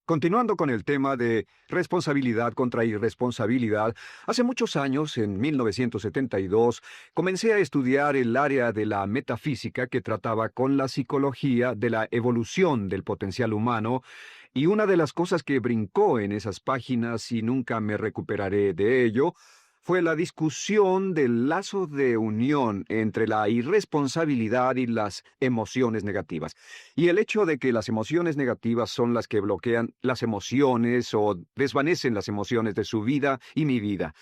Continuando con el tema de responsabilidad contra irresponsabilidad, hace muchos años, en 1972, comencé a estudiar el área de la metafísica que trataba con la psicología de la evolución del potencial humano, y una de las cosas que brincó en esas páginas y nunca me recuperaré de ello, fue la discusión del lazo de unión entre la irresponsabilidad y las emociones negativas. Y el hecho de que las emociones negativas son las que bloquean las emociones o desvanecen las emociones de su vida y mi vida.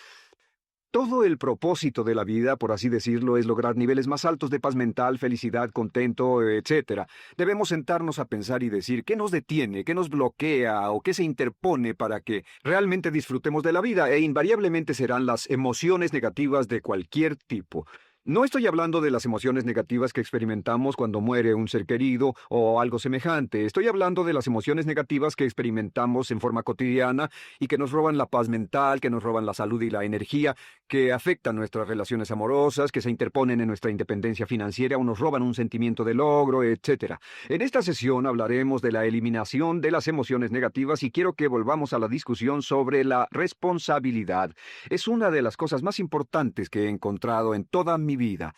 Todo el propósito de la vida, por así decirlo, es lograr niveles más altos de paz mental, felicidad, contento, etcétera. Debemos sentarnos a pensar y decir qué nos detiene, qué nos bloquea o qué se interpone para que realmente disfrutemos de la vida, e invariablemente serán las emociones negativas de cualquier tipo. No estoy hablando de las emociones negativas que experimentamos cuando muere un ser querido o algo semejante. Estoy hablando de las emociones negativas que experimentamos en forma cotidiana y que nos roban la paz mental, que nos roban la salud y la energía, que afectan nuestras relaciones amorosas, que se interponen en nuestra independencia financiera o nos roban un sentimiento de logro, etc. En esta sesión hablaremos de la eliminación de las emociones negativas y quiero que volvamos a la discusión sobre la responsabilidad. Es una de las cosas más importantes que he encontrado en toda mi vida.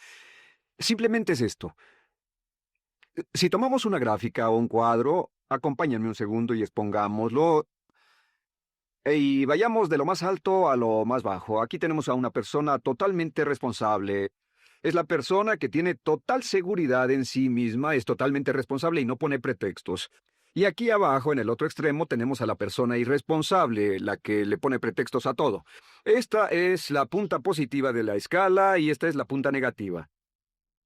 Simplemente es esto. Si tomamos una gráfica o un cuadro, acompáñenme un segundo y expongámoslo. Y vayamos de lo más alto a lo más bajo. Aquí tenemos a una persona totalmente responsable. Es la persona que tiene total seguridad en sí misma, es totalmente responsable y no pone pretextos. Y aquí abajo, en el otro extremo, tenemos a la persona irresponsable, la que le pone pretextos a todo. Esta es la punta positiva de la escala y esta es la punta negativa.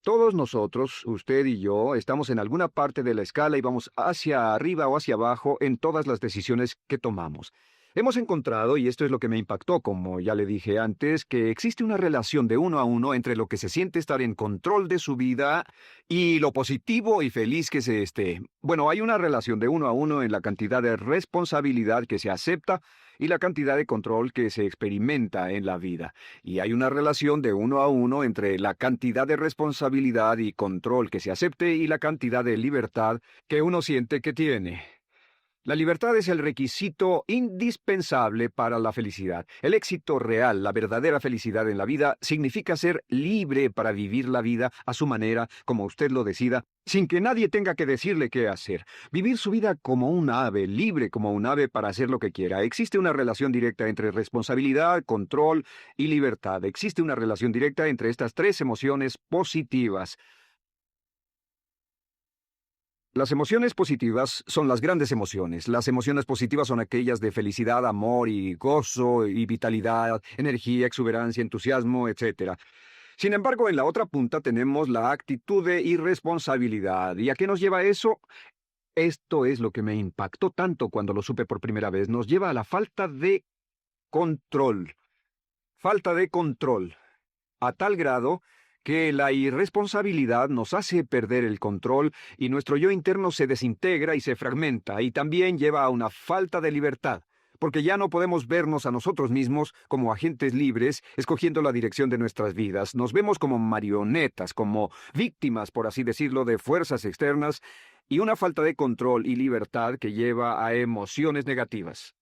Todos nosotros, usted y yo, estamos en alguna parte de la escala y vamos hacia arriba o hacia abajo en todas las decisiones que tomamos. Hemos encontrado, y esto es lo que me impactó, como ya le dije antes, que existe una relación de uno a uno entre lo que se siente estar en control de su vida y lo positivo y feliz que se esté. Bueno, hay una relación de uno a uno en la cantidad de responsabilidad que se acepta y la cantidad de control que se experimenta en la vida. Y hay una relación de uno a uno entre la cantidad de responsabilidad y control que se acepte y la cantidad de libertad que uno siente que tiene. La libertad es el requisito indispensable para la felicidad. El éxito real, la verdadera felicidad en la vida, significa ser libre para vivir la vida a su manera, como usted lo decida, sin que nadie tenga que decirle qué hacer. Vivir su vida como un ave, libre como un ave para hacer lo que quiera. Existe una relación directa entre responsabilidad, control y libertad. Existe una relación directa entre estas tres emociones positivas. Las emociones positivas son las grandes emociones. Las emociones positivas son aquellas de felicidad, amor y gozo y vitalidad, energía, exuberancia, entusiasmo, etc. Sin embargo, en la otra punta tenemos la actitud de irresponsabilidad. ¿Y a qué nos lleva eso? Esto es lo que me impactó tanto cuando lo supe por primera vez. Nos lleva a la falta de control. Falta de control. A tal grado que la irresponsabilidad nos hace perder el control y nuestro yo interno se desintegra y se fragmenta, y también lleva a una falta de libertad, porque ya no podemos vernos a nosotros mismos como agentes libres, escogiendo la dirección de nuestras vidas. Nos vemos como marionetas, como víctimas, por así decirlo, de fuerzas externas, y una falta de control y libertad que lleva a emociones negativas.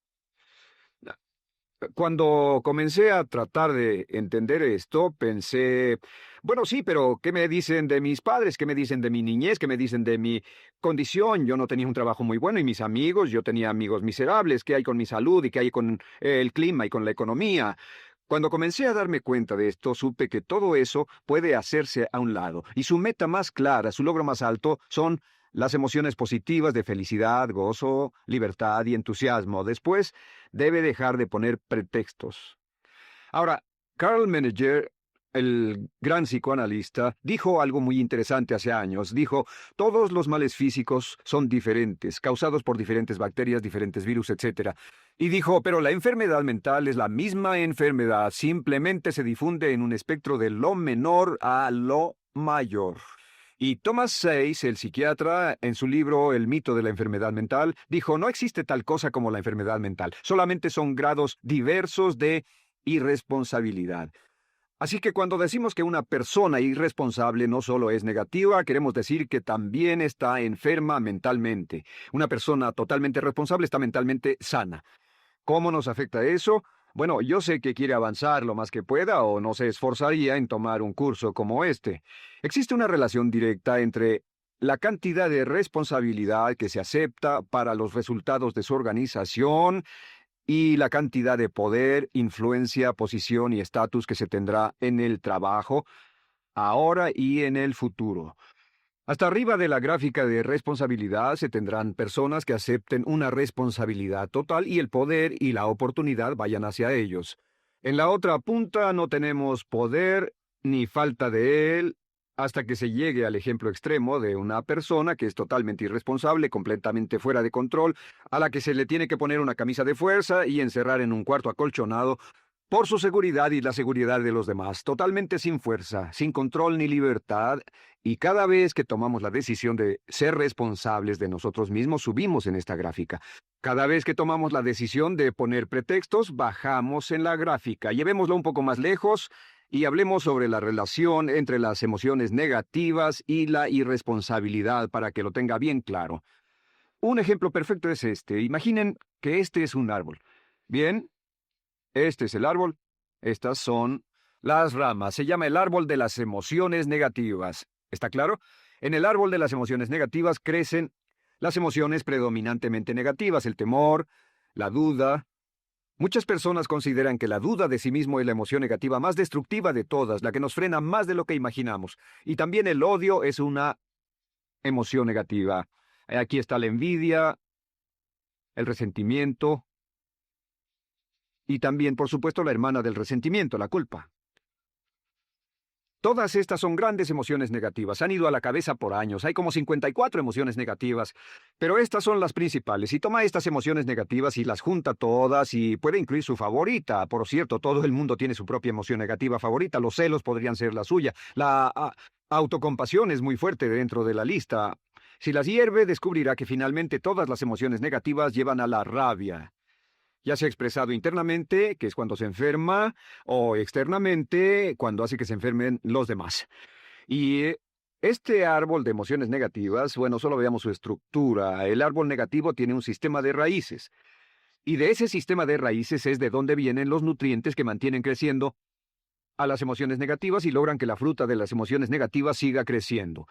Cuando comencé a tratar de entender esto, pensé, bueno, sí, pero ¿qué me dicen de mis padres? ¿Qué me dicen de mi niñez? ¿Qué me dicen de mi condición? Yo no tenía un trabajo muy bueno y mis amigos, yo tenía amigos miserables. ¿Qué hay con mi salud y qué hay con el clima y con la economía? Cuando comencé a darme cuenta de esto, supe que todo eso puede hacerse a un lado, y su meta más clara, su logro más alto, son las emociones positivas de felicidad, gozo, libertad y entusiasmo. Después, debe dejar de poner pretextos. Ahora, Carl Menninger, el gran psicoanalista, dijo algo muy interesante hace años. Dijo, todos los males físicos son diferentes, causados por diferentes bacterias, diferentes virus, etc. Y dijo, pero la enfermedad mental es la misma enfermedad, simplemente se difunde en un espectro de lo menor a lo mayor. Y Thomas Sayce, el psiquiatra, en su libro El mito de la enfermedad mental, dijo, no existe tal cosa como la enfermedad mental, solamente son grados diversos de irresponsabilidad. Así que cuando decimos que una persona irresponsable no solo es negativa, queremos decir que también está enferma mentalmente. Una persona totalmente responsable está mentalmente sana. ¿Cómo nos afecta eso? Bueno, yo sé que quiere avanzar lo más que pueda o no se esforzaría en tomar un curso como este. Existe una relación directa entre la cantidad de responsabilidad que se acepta para los resultados de su organización y la cantidad de poder, influencia, posición y estatus que se tendrá en el trabajo, ahora y en el futuro. Hasta arriba de la gráfica de responsabilidad se tendrán personas que acepten una responsabilidad total y el poder y la oportunidad vayan hacia ellos. En la otra punta no tenemos poder ni falta de él hasta que se llegue al ejemplo extremo de una persona que es totalmente irresponsable, completamente fuera de control, a la que se le tiene que poner una camisa de fuerza y encerrar en un cuarto acolchonado por su seguridad y la seguridad de los demás, totalmente sin fuerza, sin control ni libertad, y cada vez que tomamos la decisión de ser responsables de nosotros mismos, subimos en esta gráfica. Cada vez que tomamos la decisión de poner pretextos, bajamos en la gráfica. Llevémoslo un poco más lejos y hablemos sobre la relación entre las emociones negativas y la irresponsabilidad para que lo tenga bien claro. Un ejemplo perfecto es este. Imaginen que este es un árbol. Bien, este es el árbol. Estas son las ramas. Se llama el árbol de las emociones negativas. ¿Está claro? En el árbol de las emociones negativas crecen las emociones predominantemente negativas, el temor, la duda. Muchas personas consideran que la duda de sí mismo es la emoción negativa más destructiva de todas, la que nos frena más de lo que imaginamos. Y también el odio es una emoción negativa. Aquí está la envidia, el resentimiento, y también, por supuesto, la hermana del resentimiento, la culpa. Todas estas son grandes emociones negativas. Han ido a la cabeza por años. Hay como 54 emociones negativas. Pero estas son las principales. Y toma estas emociones negativas y las junta todas y puede incluir su favorita. Por cierto, todo el mundo tiene su propia emoción negativa favorita. Los celos podrían ser la suya. La autocompasión es muy fuerte dentro de la lista. Si las hierve, descubrirá que finalmente todas las emociones negativas llevan a la rabia. Ya sea expresado internamente, que es cuando se enferma, o externamente, cuando hace que se enfermen los demás. Y este árbol de emociones negativas, bueno, solo veamos su estructura. El árbol negativo tiene un sistema de raíces. Y de ese sistema de raíces es de donde vienen los nutrientes que mantienen creciendo a las emociones negativas y logran que la fruta de las emociones negativas siga creciendo.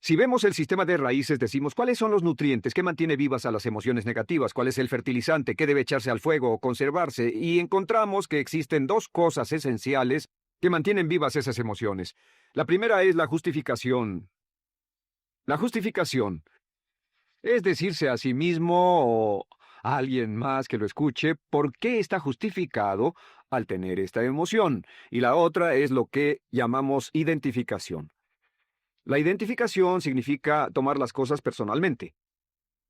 Si vemos el sistema de raíces, decimos cuáles son los nutrientes que mantiene vivas a las emociones negativas, cuál es el fertilizante que debe echarse al fuego o conservarse, y encontramos que existen dos cosas esenciales que mantienen vivas esas emociones. La primera es la justificación. La justificación es decirse a sí mismo o a alguien más que lo escuche por qué está justificado al tener esta emoción. Y la otra es lo que llamamos identificación. La identificación significa tomar las cosas personalmente.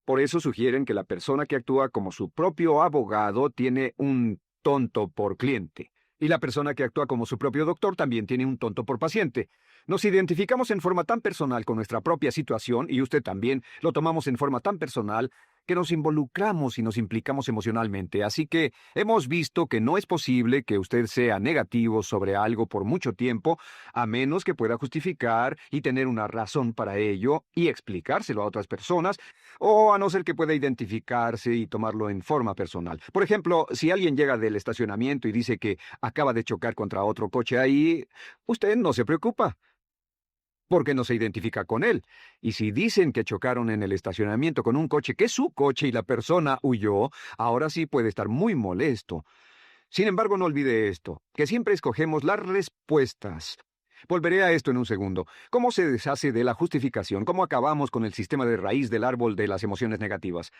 Por eso sugieren que la persona que actúa como su propio abogado tiene un tonto por cliente. Y la persona que actúa como su propio doctor también tiene un tonto por paciente. Nos identificamos en forma tan personal con nuestra propia situación, y usted también lo tomamos en forma tan personal, que nos involucramos y nos implicamos emocionalmente. Así que hemos visto que no es posible que usted sea negativo sobre algo por mucho tiempo, a menos que pueda justificar y tener una razón para ello y explicárselo a otras personas, o a no ser que pueda identificarse y tomarlo en forma personal. Por ejemplo, si alguien llega del estacionamiento y dice que acaba de chocar contra otro coche ahí, usted no se preocupa, porque no se identifica con él. Y si dicen que chocaron en el estacionamiento con un coche que es su coche y la persona huyó, ahora sí puede estar muy molesto. Sin embargo, no olvide esto, que siempre escogemos las respuestas. Volveré a esto en un segundo. ¿Cómo se deshace de la justificación? ¿Cómo acabamos con el sistema de raíz del árbol de las emociones negativas?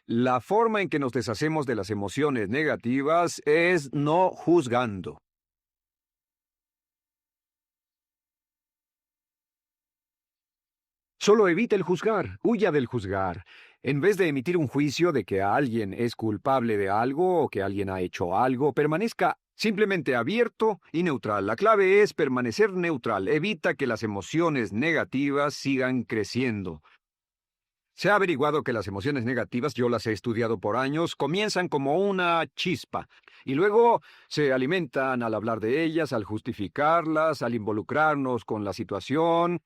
La forma en que nos deshacemos de las emociones negativas es no juzgando. Solo evite el juzgar, huya del juzgar. En vez de emitir un juicio de que alguien es culpable de algo o que alguien ha hecho algo, permanezca simplemente abierto y neutral. La clave es permanecer neutral. Evita que las emociones negativas sigan creciendo. Se ha averiguado que las emociones negativas, yo las he estudiado por años, comienzan como una chispa y luego se alimentan al hablar de ellas, al justificarlas, al involucrarnos con la situación.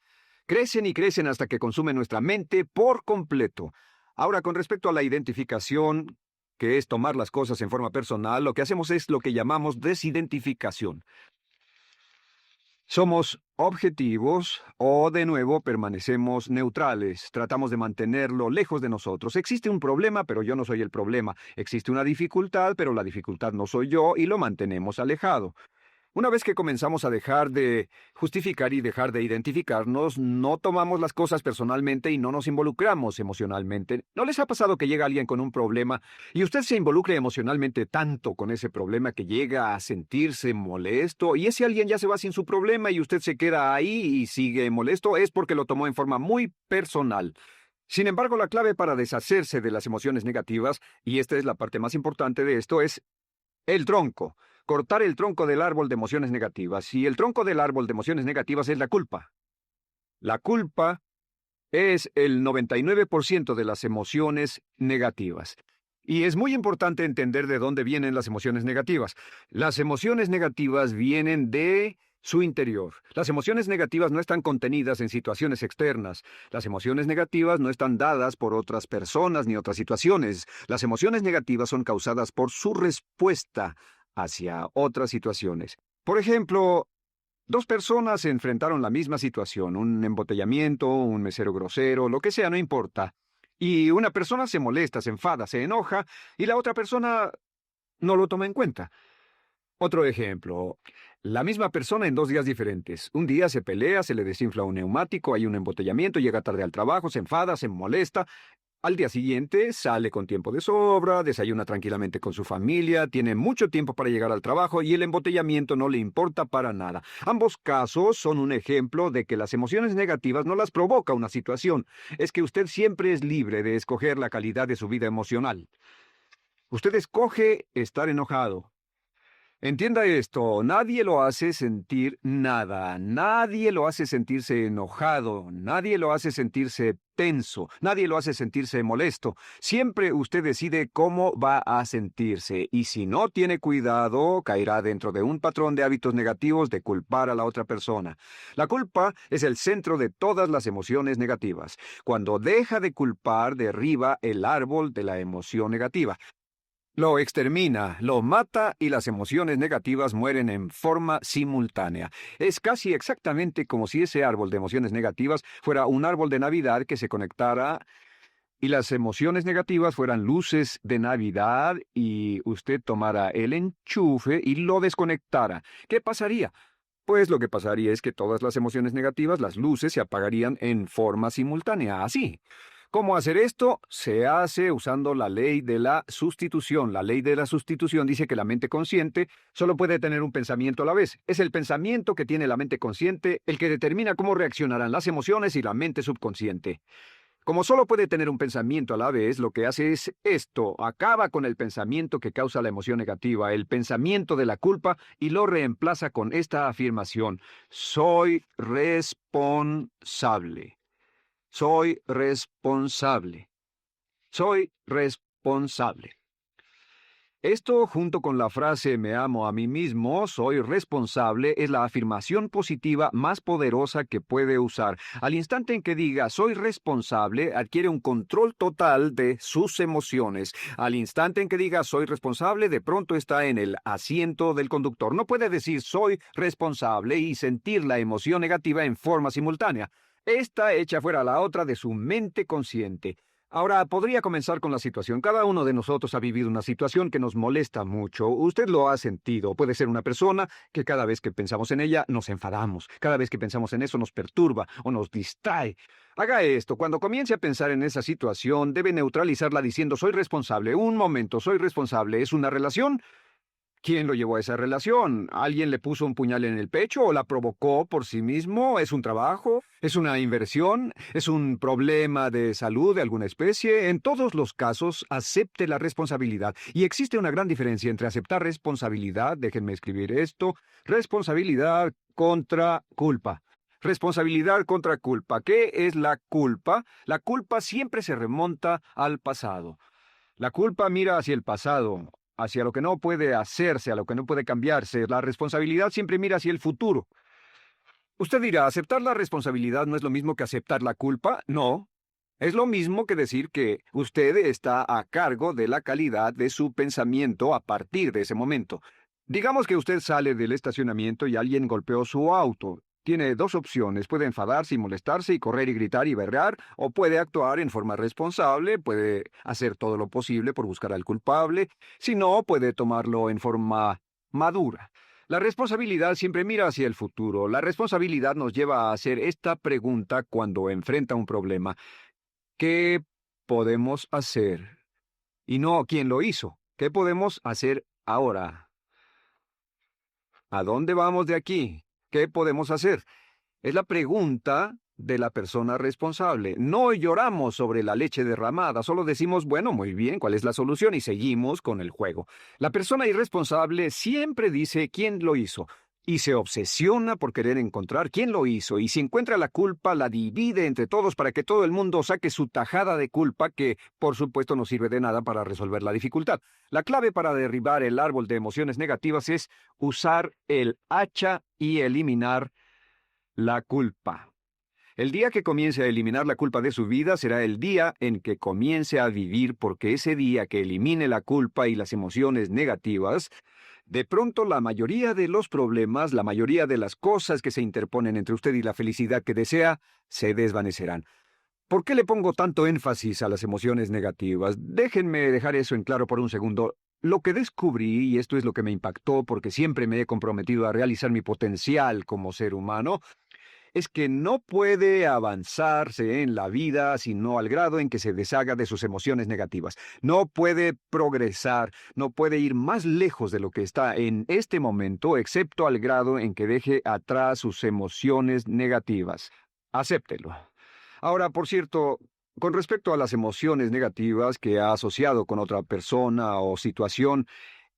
Crecen y crecen hasta que consumen nuestra mente por completo. Ahora, con respecto a la identificación, que es tomar las cosas en forma personal, lo que hacemos es lo que llamamos desidentificación. Somos objetivos o, de nuevo, permanecemos neutrales. Tratamos de mantenerlo lejos de nosotros. Existe un problema, pero yo no soy el problema. Existe una dificultad, pero la dificultad no soy yo, y lo mantenemos alejado. Una vez que comenzamos a dejar de justificar y dejar de identificarnos, no tomamos las cosas personalmente y no nos involucramos emocionalmente. ¿No les ha pasado que llega alguien con un problema y usted se involucre emocionalmente tanto con ese problema que llega a sentirse molesto y ese alguien ya se va sin su problema y usted se queda ahí y sigue molesto? Es porque lo tomó en forma muy personal. Sin embargo, la clave para deshacerse de las emociones negativas, y esta es la parte más importante de esto, es el tronco. Cortar el tronco del árbol de emociones negativas. Y el tronco del árbol de emociones negativas es la culpa. La culpa es el 99% de las emociones negativas. Y es muy importante entender de dónde vienen las emociones negativas. Las emociones negativas vienen de su interior. Las emociones negativas no están contenidas en situaciones externas. Las emociones negativas no están dadas por otras personas ni otras situaciones. Las emociones negativas son causadas por su respuesta hacia otras situaciones. Por ejemplo, dos personas se enfrentaron la misma situación, un embotellamiento, un mesero grosero, lo que sea, no importa. Y una persona se molesta, se enfada, se enoja, y la otra persona no lo toma en cuenta. Otro ejemplo, la misma persona en 2 días diferentes. Un día se pelea, se le desinfla un neumático, hay un embotellamiento, llega tarde al trabajo, se enfada, se molesta. Al día siguiente sale con tiempo de sobra, desayuna tranquilamente con su familia, tiene mucho tiempo para llegar al trabajo y el embotellamiento no le importa para nada. Ambos casos son un ejemplo de que las emociones negativas no las provoca una situación. Es que usted siempre es libre de escoger la calidad de su vida emocional. Usted escoge estar enojado. Entienda esto, nadie lo hace sentir nada, nadie lo hace sentirse enojado, nadie lo hace sentirse tenso, nadie lo hace sentirse molesto. Siempre usted decide cómo va a sentirse y si no tiene cuidado, caerá dentro de un patrón de hábitos negativos de culpar a la otra persona. La culpa es el centro de todas las emociones negativas. Cuando deja de culpar, derriba el árbol de la emoción negativa. Lo extermina, lo mata y las emociones negativas mueren en forma simultánea. Es casi exactamente como si ese árbol de emociones negativas fuera un árbol de Navidad que se conectara y las emociones negativas fueran luces de Navidad y usted tomara el enchufe y lo desconectara. ¿Qué pasaría? Pues lo que pasaría es que todas las emociones negativas, las luces, se apagarían en forma simultánea, así. ¿Cómo hacer esto? Se hace usando la ley de la sustitución. La ley de la sustitución dice que la mente consciente solo puede tener un pensamiento a la vez. Es el pensamiento que tiene la mente consciente el que determina cómo reaccionarán las emociones y la mente subconsciente. Como solo puede tener un pensamiento a la vez, lo que hace es esto: acaba con el pensamiento que causa la emoción negativa, el pensamiento de la culpa, y lo reemplaza con esta afirmación: soy responsable. Soy responsable. Soy responsable. Esto, junto con la frase me amo a mí mismo, soy responsable, es la afirmación positiva más poderosa que puede usar. Al instante en que diga soy responsable, adquiere un control total de sus emociones. Al instante en que diga soy responsable, de pronto está en el asiento del conductor. No puede decir soy responsable y sentir la emoción negativa en forma simultánea. Esta echa fuera la otra de su mente consciente. Ahora, podría comenzar con la situación. Cada uno de nosotros ha vivido una situación que nos molesta mucho. Usted lo ha sentido. Puede ser una persona que cada vez que pensamos en ella nos enfadamos. Cada vez que pensamos en eso nos perturba o nos distrae. Haga esto. Cuando comience a pensar en esa situación, debe neutralizarla diciendo soy responsable. Un momento, soy responsable. ¿Es una relación? ¿Quién lo llevó a esa relación? ¿Alguien le puso un puñal en el pecho o la provocó por sí mismo? ¿Es un trabajo? ¿Es una inversión? ¿Es un problema de salud de alguna especie? En todos los casos, acepte la responsabilidad. Y existe una gran diferencia entre aceptar responsabilidad, déjenme escribir esto, responsabilidad contra culpa. Responsabilidad contra culpa. ¿Qué es la culpa? La culpa siempre se remonta al pasado. La culpa mira hacia el pasado, hacia lo que no puede hacerse, a lo que no puede cambiarse. La responsabilidad siempre mira hacia el futuro. Usted dirá, ¿aceptar la responsabilidad no es lo mismo que aceptar la culpa? No. Es lo mismo que decir que usted está a cargo de la calidad de su pensamiento a partir de ese momento. Digamos que usted sale del estacionamiento y alguien golpeó su auto. Tiene dos opciones: puede enfadarse y molestarse y correr y gritar y berrear, o puede actuar en forma responsable, puede hacer todo lo posible por buscar al culpable. Si no, puede tomarlo en forma madura. La responsabilidad siempre mira hacia el futuro. La responsabilidad nos lleva a hacer esta pregunta cuando enfrenta un problema: ¿qué podemos hacer? Y no quién lo hizo. ¿Qué podemos hacer ahora? ¿A dónde vamos de aquí? ¿Qué podemos hacer? Es la pregunta de la persona responsable. No lloramos sobre la leche derramada, solo decimos, bueno, muy bien, ¿cuál es la solución? Y seguimos con el juego. La persona irresponsable siempre dice quién lo hizo y se obsesiona por querer encontrar quién lo hizo, y si encuentra la culpa, la divide entre todos para que todo el mundo saque su tajada de culpa, que por supuesto no sirve de nada para resolver la dificultad. La clave para derribar el árbol de emociones negativas es usar el hacha y eliminar la culpa. El día que comience a eliminar la culpa de su vida será el día en que comience a vivir, porque ese día que elimine la culpa y las emociones negativas, de pronto la mayoría de los problemas, la mayoría de las cosas que se interponen entre usted y la felicidad que desea, se desvanecerán. ¿Por qué le pongo tanto énfasis a las emociones negativas? Déjenme dejar eso en claro por un segundo. Lo que descubrí, y esto es lo que me impactó porque siempre me he comprometido a realizar mi potencial como ser humano, es que no puede avanzarse en la vida sino al grado en que se deshaga de sus emociones negativas. No puede progresar, no puede ir más lejos de lo que está en este momento, excepto al grado en que deje atrás sus emociones negativas. Acéptelo. Ahora, por cierto, con respecto a las emociones negativas que ha asociado con otra persona o situación,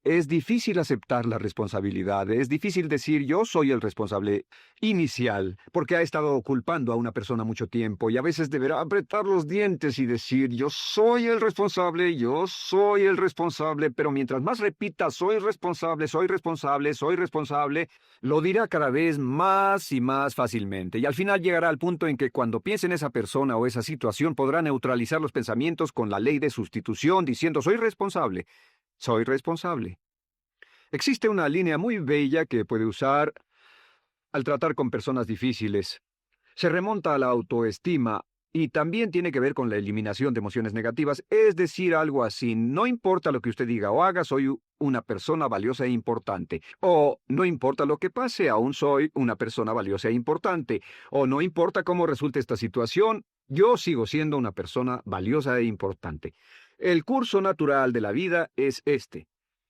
es difícil aceptar la responsabilidad, es difícil decir yo soy el responsable inicial, porque ha estado culpando a una persona mucho tiempo y a veces deberá apretar los dientes y decir yo soy el responsable, pero mientras más repita soy responsable, lo dirá cada vez más y más fácilmente, y al final llegará al punto en que cuando piense en esa persona o esa situación podrá neutralizar los pensamientos con la ley de sustitución diciendo soy responsable. Soy responsable. Existe una línea muy bella que puede usar al tratar con personas difíciles. Se remonta a la autoestima y también tiene que ver con la eliminación de emociones negativas, es decir, algo así: no importa lo que usted diga o haga, soy una persona valiosa e importante. O no importa lo que pase, aún soy una persona valiosa e importante. O no importa cómo resulte esta situación, yo sigo siendo una persona valiosa e importante. El curso natural de la vida es este.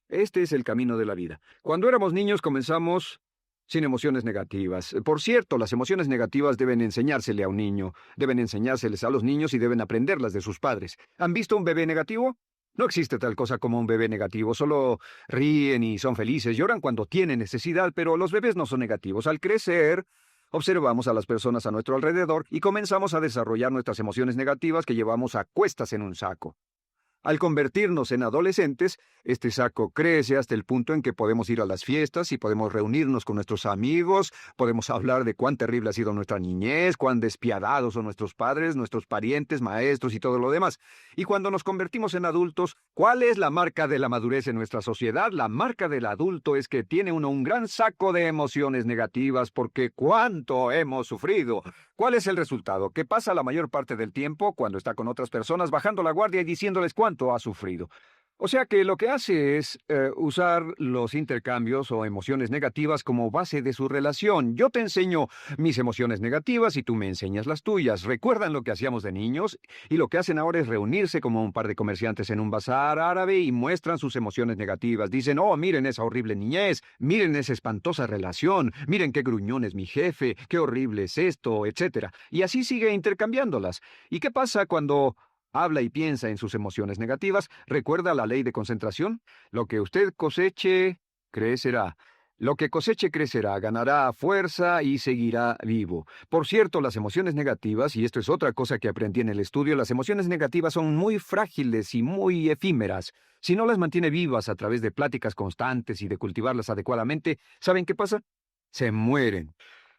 Este es el camino de la vida. Cuando éramos niños comenzamos sin emociones negativas. Por cierto, las emociones negativas deben enseñársele a un niño, deben enseñárseles a los niños y deben aprenderlas de sus padres. ¿Han visto un bebé negativo? No existe tal cosa como un bebé negativo, solo ríen y son felices, lloran cuando tienen necesidad, pero los bebés no son negativos. Al crecer, observamos a las personas a nuestro alrededor y comenzamos a desarrollar nuestras emociones negativas que llevamos a cuestas en un saco. Al convertirnos en adolescentes, este saco crece hasta el punto en que podemos ir a las fiestas y podemos reunirnos con nuestros amigos, podemos hablar de cuán terrible ha sido nuestra niñez, cuán despiadados son nuestros padres, nuestros parientes, maestros y todo lo demás. Y cuando nos convertimos en adultos, ¿cuál es la marca de la madurez en nuestra sociedad? La marca del adulto es que tiene uno un gran saco de emociones negativas porque ¿cuánto hemos sufrido? ¿Cuál es el resultado? Que pasa la mayor parte del tiempo, cuando está con otras personas, bajando la guardia y diciéndoles cuánto ha sufrido. O sea que lo que hace es usar los intercambios o emociones negativas como base de su relación. Yo te enseño mis emociones negativas y tú me enseñas las tuyas. ¿Recuerdan lo que hacíamos de niños? Y lo que hacen ahora es reunirse como un par de comerciantes en un bazar árabe y muestran sus emociones negativas. Dicen, oh, miren esa horrible niñez, miren esa espantosa relación, miren qué gruñón es mi jefe, qué horrible es esto, etc. Y así sigue intercambiándolas. ¿Y qué pasa cuando habla y piensa en sus emociones negativas? ¿Recuerda la ley de concentración? Lo que usted coseche, crecerá. Lo que coseche crecerá, ganará fuerza y seguirá vivo. Por cierto, las emociones negativas, y esto es otra cosa que aprendí en el estudio, las emociones negativas son muy frágiles y muy efímeras. Si no las mantiene vivas a través de pláticas constantes y de cultivarlas adecuadamente, ¿saben qué pasa? Se mueren.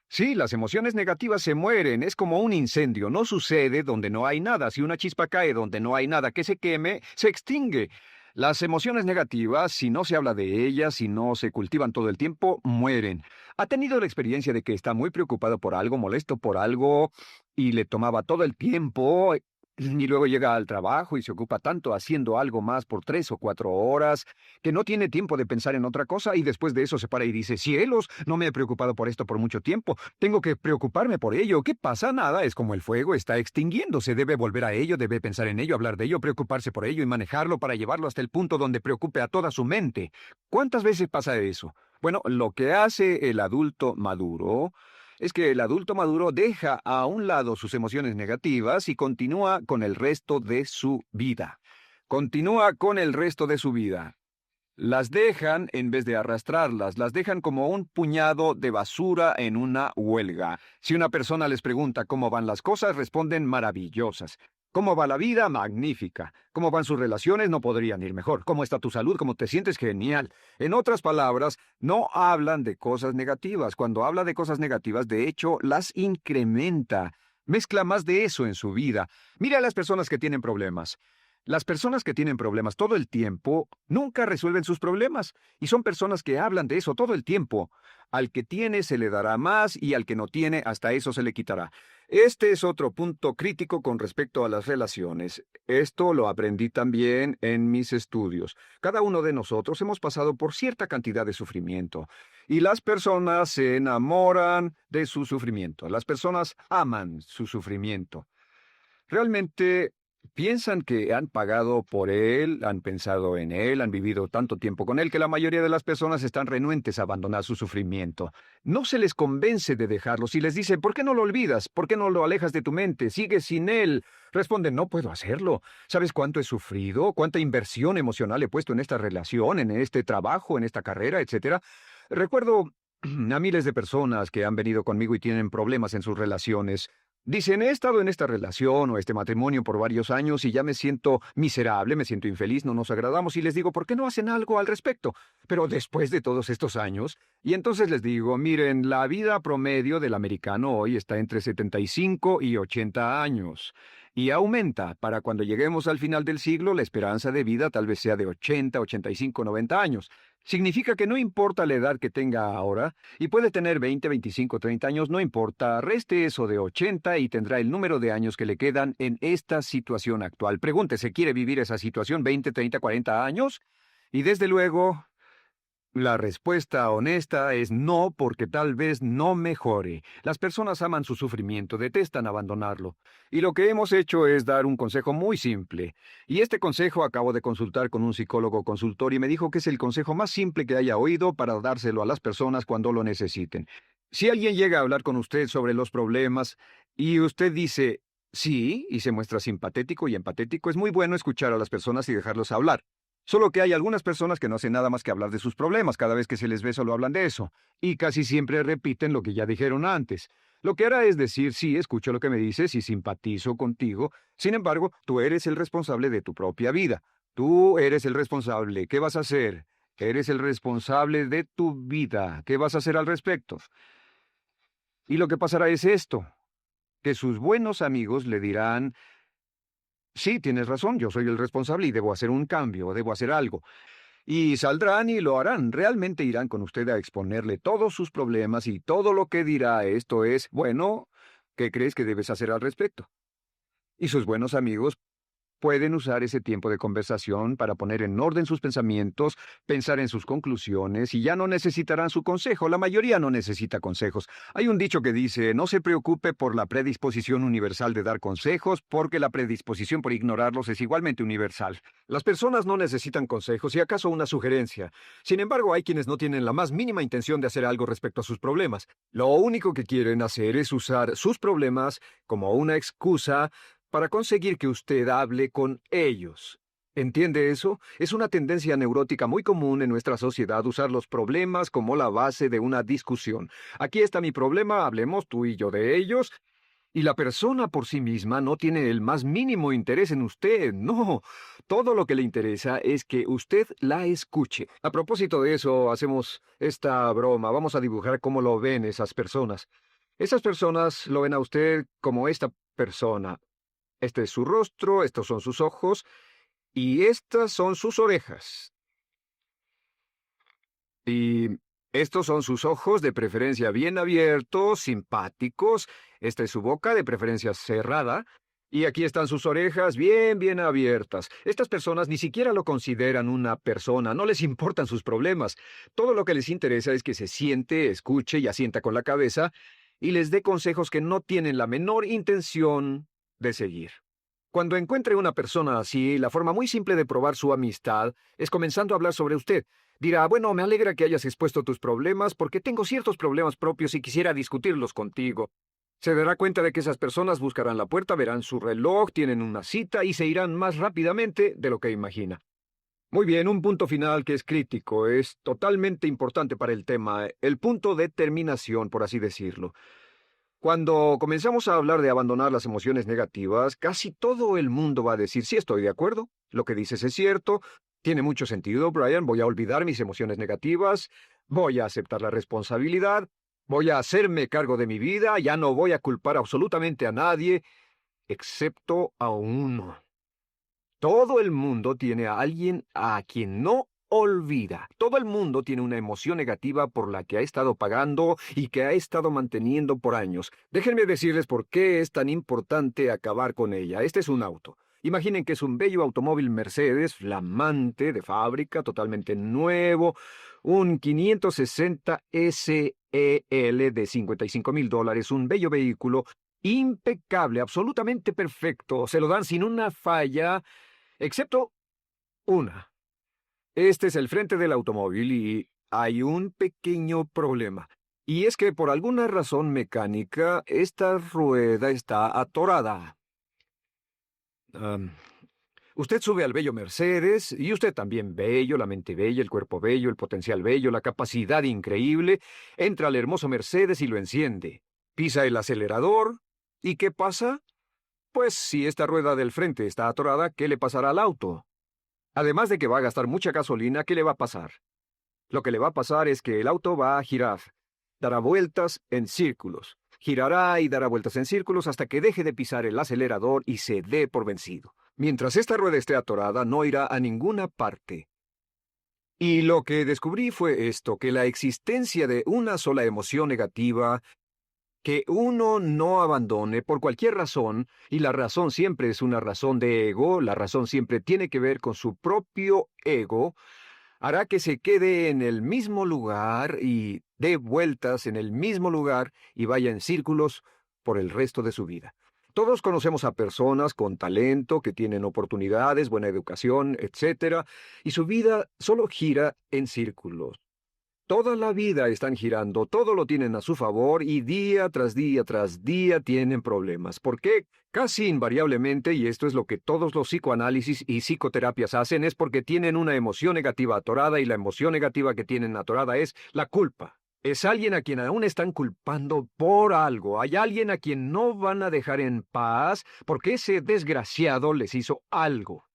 Sí, las emociones negativas se mueren. Es como un incendio. No sucede donde no hay nada. Si una chispa cae donde no hay nada que se queme, se extingue. Las emociones negativas, si no se habla de ellas, si no se cultivan todo el tiempo, mueren. ¿Ha tenido la experiencia de que está muy preocupado por algo, molesto por algo, y le tomaba todo el tiempo, y luego llega al trabajo y se ocupa tanto haciendo algo más por 3 o 4 horas, que no tiene tiempo de pensar en otra cosa, y después de eso se para y dice, cielos, no me he preocupado por esto por mucho tiempo, tengo que preocuparme por ello? ¿Qué pasa? Nada, es como el fuego, está extinguiéndose, debe volver a ello, debe pensar en ello, hablar de ello, preocuparse por ello y manejarlo para llevarlo hasta el punto donde preocupe a toda su mente. ¿Cuántas veces pasa eso? Bueno, lo que hace el adulto maduro es que el adulto maduro deja a un lado sus emociones negativas y continúa con el resto de su vida. Continúa con el resto de su vida. Las dejan en vez de arrastrarlas, las dejan como un puñado de basura en una huelga. Si una persona les pregunta cómo van las cosas, responden maravillosas. ¿Cómo va la vida? Magnífica. ¿Cómo van sus relaciones? No podrían ir mejor. ¿Cómo está tu salud? ¿Cómo te sientes? Genial. En otras palabras, no hablan de cosas negativas. Cuando habla de cosas negativas, de hecho, las incrementa. Mezcla más de eso en su vida. Mira a las personas que tienen problemas. Las personas que tienen problemas todo el tiempo nunca resuelven sus problemas, y son personas que hablan de eso todo el tiempo. Al que tiene se le dará más y al que no tiene hasta eso se le quitará. Este es otro punto crítico con respecto a las relaciones. Esto lo aprendí también en mis estudios. Cada uno de nosotros hemos pasado por cierta cantidad de sufrimiento, y las personas se enamoran de su sufrimiento. Las personas aman su sufrimiento. Realmente piensan que han pagado por él, han pensado en él, han vivido tanto tiempo con él que la mayoría de las personas están renuentes a abandonar su sufrimiento. No se les convence de dejarlo. Si les dicen, ¿por qué no lo olvidas? ¿Por qué no lo alejas de tu mente? ¿Sigues sin él? Responden, no puedo hacerlo. ¿Sabes cuánto he sufrido? ¿Cuánta inversión emocional he puesto en esta relación, en este trabajo, en esta carrera, etcétera? Recuerdo a miles de personas que han venido conmigo y tienen problemas en sus relaciones. Dicen, he estado en esta relación o este matrimonio por varios años y ya me siento miserable, me siento infeliz, no nos agradamos, y les digo, ¿por qué no hacen algo al respecto? Pero después de todos estos años, y entonces les digo, miren, la vida promedio del americano hoy está entre 75 y 80 años. Y aumenta. Para cuando lleguemos al final del siglo, la esperanza de vida tal vez sea de 80, 85, 90 años. Significa que no importa la edad que tenga ahora, y puede tener 20, 25, 30 años, no importa, reste eso de 80 y tendrá el número de años que le quedan en esta situación actual. Pregúntese, ¿quiere vivir esa situación 20, 30, 40 años? Y desde luego, la respuesta honesta es no, porque tal vez no mejore. Las personas aman su sufrimiento, detestan abandonarlo. Y lo que hemos hecho es dar un consejo muy simple. Y este consejo acabo de consultar con un psicólogo consultor y me dijo que es el consejo más simple que haya oído para dárselo a las personas cuando lo necesiten. Si alguien llega a hablar con usted sobre los problemas y usted dice sí y se muestra simpatético y empatético, es muy bueno escuchar a las personas y dejarlos hablar. Solo que hay algunas personas que no hacen nada más que hablar de sus problemas. Cada vez que se les ve solo hablan de eso. Y casi siempre repiten lo que ya dijeron antes. Lo que hará es decir, sí, escucho lo que me dices y simpatizo contigo. Sin embargo, tú eres el responsable de tu propia vida. Tú eres el responsable. ¿Qué vas a hacer? Eres el responsable de tu vida. ¿Qué vas a hacer al respecto? Y lo que pasará es esto, que sus buenos amigos le dirán, sí, tienes razón, yo soy el responsable y debo hacer un cambio, debo hacer algo. Y saldrán y lo harán. Realmente irán con usted a exponerle todos sus problemas y todo lo que dirá esto es, bueno, ¿qué crees que debes hacer al respecto? Y sus buenos amigos pueden usar ese tiempo de conversación para poner en orden sus pensamientos, pensar en sus conclusiones, y ya no necesitarán su consejo. La mayoría no necesita consejos. Hay un dicho que dice, no se preocupe por la predisposición universal de dar consejos, porque la predisposición por ignorarlos es igualmente universal. Las personas no necesitan consejos, y acaso una sugerencia. Sin embargo, hay quienes no tienen la más mínima intención de hacer algo respecto a sus problemas. Lo único que quieren hacer es usar sus problemas como una excusa para conseguir que usted hable con ellos. ¿Entiende eso? Es una tendencia neurótica muy común en nuestra sociedad usar los problemas como la base de una discusión. Aquí está mi problema, hablemos tú y yo de ellos. Y la persona por sí misma no tiene el más mínimo interés en usted, no. Todo lo que le interesa es que usted la escuche. A propósito de eso, hacemos esta broma. Vamos a dibujar cómo lo ven esas personas. Esas personas lo ven a usted como esta persona. Este es su rostro, estos son sus ojos y estas son sus orejas. Y estos son sus ojos, de preferencia bien abiertos, simpáticos. Esta es su boca, de preferencia cerrada. Y aquí están sus orejas bien abiertas. Estas personas ni siquiera lo consideran una persona, no les importan sus problemas. Todo lo que les interesa es que se siente, escuche y asienta con la cabeza y les dé consejos que no tienen la menor intención de seguir. Cuando encuentre una persona así, la forma muy simple de probar su amistad es comenzando a hablar sobre usted. Dirá, bueno, me alegra que hayas expuesto tus problemas porque tengo ciertos problemas propios y quisiera discutirlos contigo. Se dará cuenta de que esas personas buscarán la puerta, verán su reloj, tienen una cita y se irán más rápidamente de lo que imagina. Muy bien, un punto final que es crítico, es totalmente importante para el tema, el punto de terminación, por así decirlo. Cuando comenzamos a hablar de abandonar las emociones negativas, casi todo el mundo va a decir, sí, estoy de acuerdo, lo que dices es cierto, tiene mucho sentido, Brian, voy a olvidar mis emociones negativas, voy a aceptar la responsabilidad, voy a hacerme cargo de mi vida, ya no voy a culpar absolutamente a nadie, excepto a uno. Todo el mundo tiene a alguien a quien no olvida. Todo el mundo tiene una emoción negativa por la que ha estado pagando y que ha estado manteniendo por años. Déjenme decirles por qué es tan importante acabar con ella. Este es un auto. Imaginen que es un bello automóvil Mercedes, flamante, de fábrica, totalmente nuevo, un 560 SEL de $55,000, un bello vehículo, impecable, absolutamente perfecto. Se lo dan sin una falla, excepto una. Este es el frente del automóvil y hay un pequeño problema. Y es que por alguna razón mecánica, esta rueda está atorada. Am, Usted sube al bello Mercedes, y usted también bello, la mente bella, el cuerpo bello, el potencial bello, la capacidad increíble, entra al hermoso Mercedes y lo enciende. Pisa el acelerador, ¿y qué pasa? Pues si esta rueda del frente está atorada, ¿qué le pasará al auto? Además de que va a gastar mucha gasolina, ¿qué le va a pasar? Lo que le va a pasar es que el auto va a girar, dará vueltas en círculos, girará y dará vueltas en círculos hasta que deje de pisar el acelerador y se dé por vencido. Mientras esta rueda esté atorada, no irá a ninguna parte. Y lo que descubrí fue esto, que la existencia de una sola emoción negativa que uno no abandone por cualquier razón, y la razón siempre es una razón de ego, la razón siempre tiene que ver con su propio ego, hará que se quede en el mismo lugar y dé vueltas en el mismo lugar y vaya en círculos por el resto de su vida. Todos conocemos a personas con talento, que tienen oportunidades, buena educación, etcétera, y su vida solo gira en círculos. Toda la vida están girando, todo lo tienen a su favor y día tras día tras día tienen problemas. ¿Por qué? Casi invariablemente, y esto es lo que todos los psicoanálisis y psicoterapias hacen, es porque tienen una emoción negativa atorada y la emoción negativa que tienen atorada es la culpa. Es alguien a quien aún están culpando por algo. Hay alguien a quien no van a dejar en paz porque ese desgraciado les hizo algo.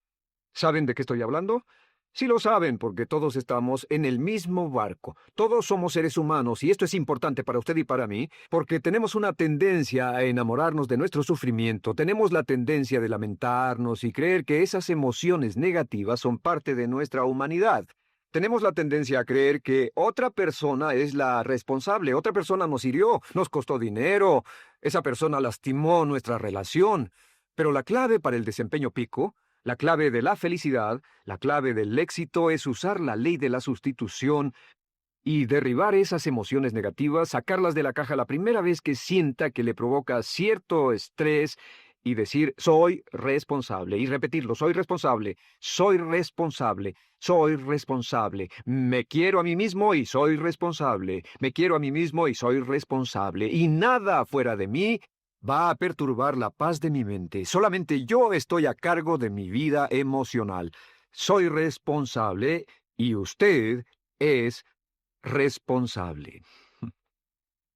¿Saben de qué estoy hablando? Sí lo saben, porque todos estamos en el mismo barco. Todos somos seres humanos, y esto es importante para usted y para mí, porque tenemos una tendencia a enamorarnos de nuestro sufrimiento. Tenemos la tendencia de lamentarnos y creer que esas emociones negativas son parte de nuestra humanidad. Tenemos la tendencia a creer que otra persona es la responsable, otra persona nos hirió, nos costó dinero, esa persona lastimó nuestra relación. Pero la clave para el desempeño pico, la clave de la felicidad, la clave del éxito es usar la ley de la sustitución y derribar esas emociones negativas, sacarlas de la caja la primera vez que sienta que le provoca cierto estrés y decir, soy responsable, y repetirlo, soy responsable, soy responsable, soy responsable, me quiero a mí mismo y soy responsable, me quiero a mí mismo y soy responsable, y nada fuera de mí Va a perturbar la paz de mi mente. Solamente yo estoy a cargo de mi vida emocional. Soy responsable y usted es responsable.